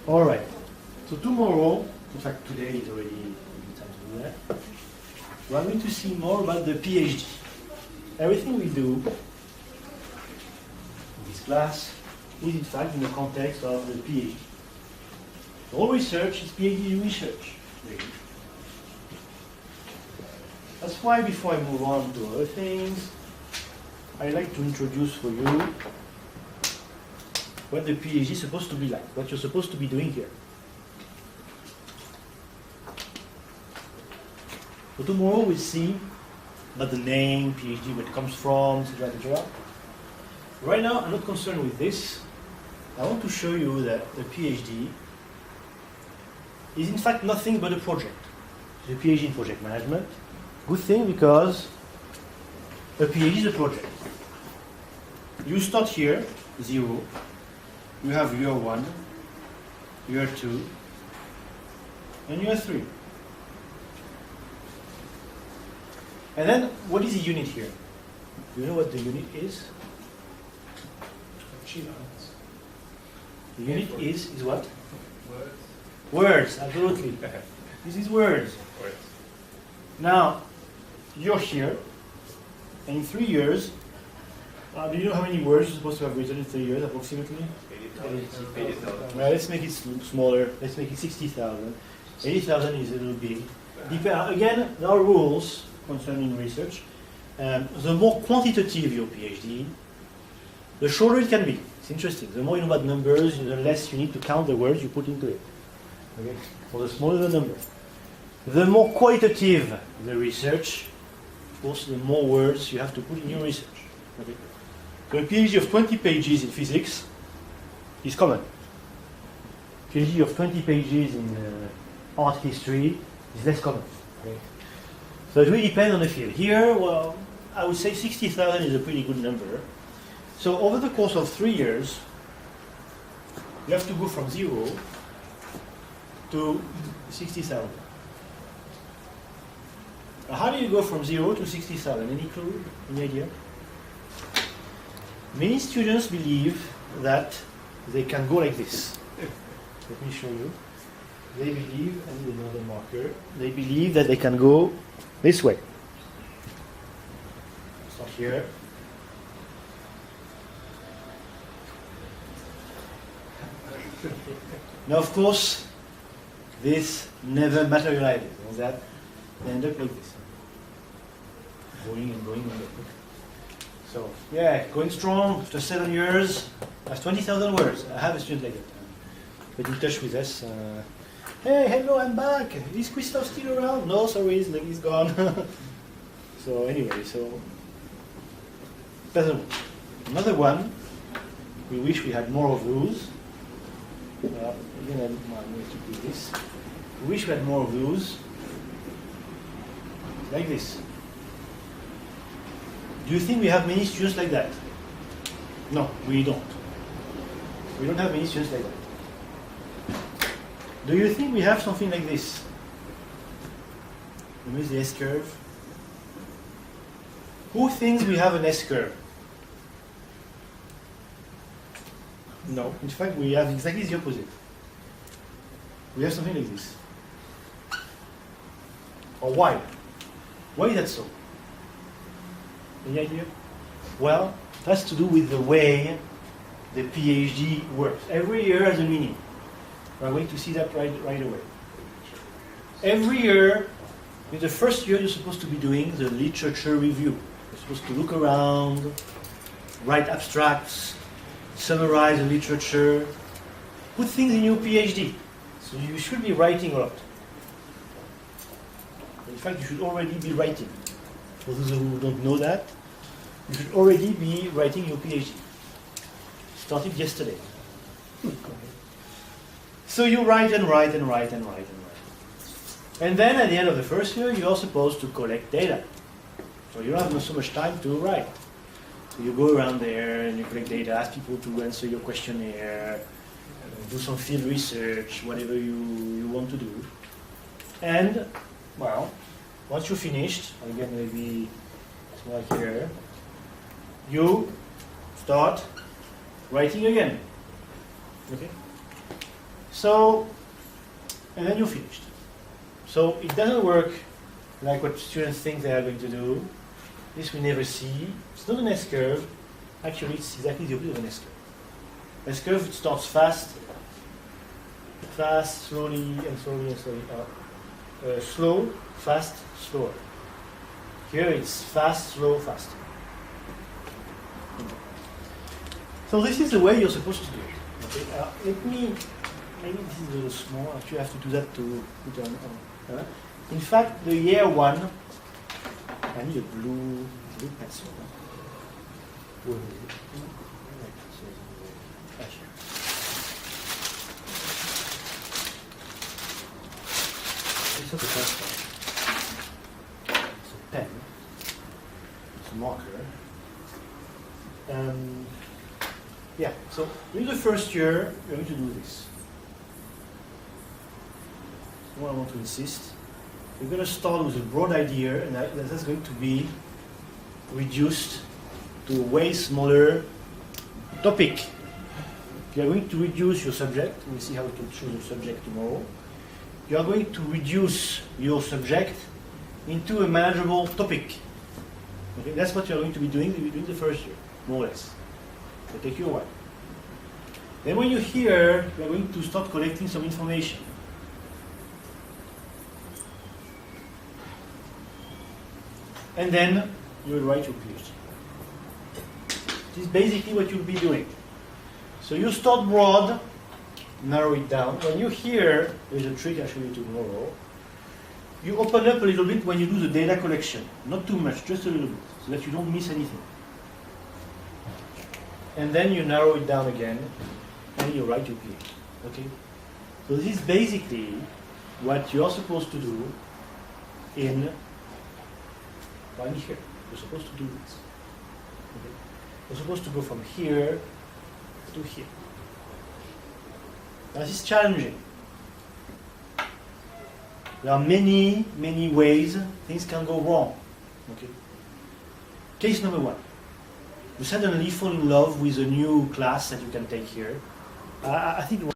All right. So tomorrow, in fact today is already a good time to do that, we are going to see more about the PhD. Everything we do in this class is in fact in the context of the PhD. All research is PhD research. That's why before I move on to other things, I'd like to introduce for you what the PhD is supposed to be like, what you're supposed to be doing here. So tomorrow we'll see about the name, PhD, where it comes from, etc., etc. Right now I'm not concerned with this. I want to show you that the PhD is in fact nothing but a project. The PhD in project management. Good thing because a PhD is a project. You start here, 0. You have year 1, year 2, and year 3. And then, what is the unit here? Do you know what the unit is? The unit is what? Words. Words, absolutely. This is words. Words. Now, you're here, and in 3 years, do you know how many words you're supposed to have written in 3 years, approximately? 80,000. Well, let's make it smaller. Let's make it 60,000. 80,000 is a little big. Again, there are rules concerning research. The more quantitative your PhD, the shorter it can be. It's interesting. The more you know about numbers, the less you need to count the words you put into it. Okay? So the smaller the number. The more qualitative the research, of course, the more words you have to put in your research. Okay? So a PhD of 20 pages in physics is common. PhD of 20 pages in art history is less common. Okay? So it really depends on the field. Here, well, I would say 60,000 is a pretty good number. So over the course of 3 years, you have to go from 0 to 60,000. How do you go from 0 to 60,000? Any clue? Any idea? Many students believe that they can go like this. Let me show you. They believe, I need another marker, they believe that they can go this way. So here. Now, of course, this never materializes. You know that? They end up like this. Going and going and going. So, yeah, going strong after 7 years. That's 20,000 words. I have a student like that. Get in touch with us. Hey, hello, I'm back. Is Christoph still around? No, sorry, he's gone. So anyway, that's another one. We wish we had more of those. Again, I'm going to do this. We wish we had more of those. Like this. Do you think we have many students like that? No, we don't. We don't have many students like that. Do you think we have something like this? Remember the S-curve? Who thinks we have an S-curve? No. In fact, we have exactly the opposite. We have something like this. Or why? Why is that so? Any idea? Well, it has to do with the way the PhD works. Every year has a meaning. We're going to see that right away. Every year, in the first year, you're supposed to be doing the literature review. You're supposed to look around, write abstracts, summarize the literature, put things in your PhD. So you should be writing a lot. In fact, you should already be writing. For those who don't know that, you should already be writing your PhD. Started yesterday. So you write and write and write and write and write. And then at the end of the first year, you are supposed to collect data. So you don't have so much time to write. So you go around there and you collect data, ask people to answer your questionnaire, do some field research, whatever you want to do. And, well, once you're finished, again maybe it's more like here, you start writing again. Okay? So, and then you're finished. So it doesn't work like what students think they are going to do. This we never see. It's not an S-curve. Actually, it's exactly the opposite of an S-curve. S-curve, it starts fast, slowly, and slowly, and slowly up. Slow, fast, slower. Here it's fast, slow, fast. So this is the way you're supposed to do it. Okay? Maybe this is a little small. Actually, I have to do that to put on. In fact, the year one, I need a blue pencil. It's not a pencil. It's a pen. It's a marker. Yeah, so in the first year, you're going to do this. What I want to insist. We're going to start with a broad idea, and that's going to be reduced to a way smaller topic. You are going to reduce your subject. We'll see how to choose a subject tomorrow. You are going to reduce your subject into a manageable topic. Okay, that's what you are going to be doing during the first year, more or less. It will take you a while. Then when you're here, you are going to start collecting some information. And then you will write your PhD. This is basically what you'll be doing. So you start broad, narrow it down. When you're here, there's a trick I'll show you tomorrow. You open up a little bit when you do the data collection. Not too much, just a little bit, so that you don't miss anything. And then you narrow it down again, and you write your PhD. Okay? So this is basically what you're supposed to do in here. You're supposed to do this. Okay? You're supposed to go from here to here. Now this is challenging. There are many, many ways things can go wrong. Okay? Case number one. You suddenly fall in love with a new class that you can take here. I think